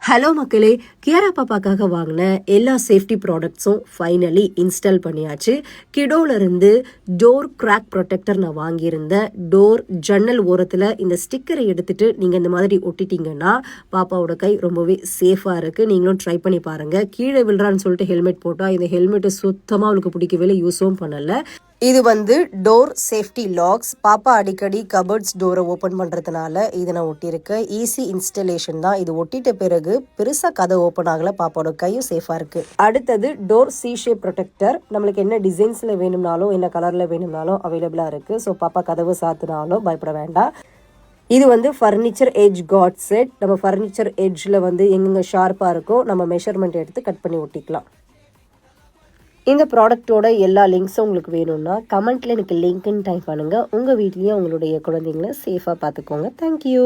Hello மக்களே, கியாரா பாப்பாக்காக வாங்கின எல்லா சேஃப்டி ப்ராடக்ட்ஸும் ஃபைனலி இன்ஸ்டால் பண்ணியாச்சு. கிடோலேருந்து டோர் கிராக் ப்ரொடெக்டர் நான் வாங்கியிருந்தேன். டோர் ஜன்னல் ஓரத்தில் இந்த ஸ்டிக்கரை எடுத்துகிட்டு நீங்கள் இந்த மாதிரி ஒட்டிட்டீங்கன்னா பாப்பாவோட கை ரொம்பவே சேஃபாக இருக்குது. நீங்களும் ட்ரை பண்ணி பாருங்கள். கீழே விழுறான்னு சொல்லிட்டு ஹெல்மெட் போட்டால் இந்த ஹெல்மெட்டை சுத்தமாக அவளுக்கு பிடிக்கவே இல்லை, யூஸும் பண்ணலை. இது டோர் சேஃப்டி லாக்ஸ். பாப்பா அடிக்கடி கபர்ட்ஸ் டோரை ஓப்பன் பண்ணுறதுனால இதை நான் ஒட்டியிருக்கேன். ஈஸி இன்ஸ்டலேஷன் தான். இது ஒட்டிட்ட பிறகு பெருசாக கதை ஓப்பன் ஆகலை, பாப்பாவோட கையும் சேஃபாக இருக்குது. அடுத்தது டோர் சி ஷேப் ப்ரொடெக்டர். நம்மளுக்கு என்ன டிசைன்ஸில் வேணும்னாலும் என்ன கலரில் வேணும்னாலும் அவைலபிளாக இருக்குது. ஸோ பாப்பா கதவு சாத்தினாலும் பயப்பட வேண்டாம். இது ஃபர்னிச்சர் எட்ஜ் காட் செட். நம்ம ஃபர்னிச்சர் எட்ஜில் எங்கெங்கே ஷார்ப்பாக இருக்கோ நம்ம மெஷர்மெண்ட் எடுத்து கட் பண்ணி ஒட்டிக்கலாம். இந்த ப்ராடக்ட்டோட எல்லா லிங்க்ஸும் உங்களுக்கு வேணும்னா கமெண்ட்டில் எனக்கு லிங்க்னு டைப் பண்ணுங்கள். உங்கள் வீட்லேயும் உங்களுடைய குழந்தைங்கள சேஃபாக பார்த்துக்கோங்க. தேங்க்யூ.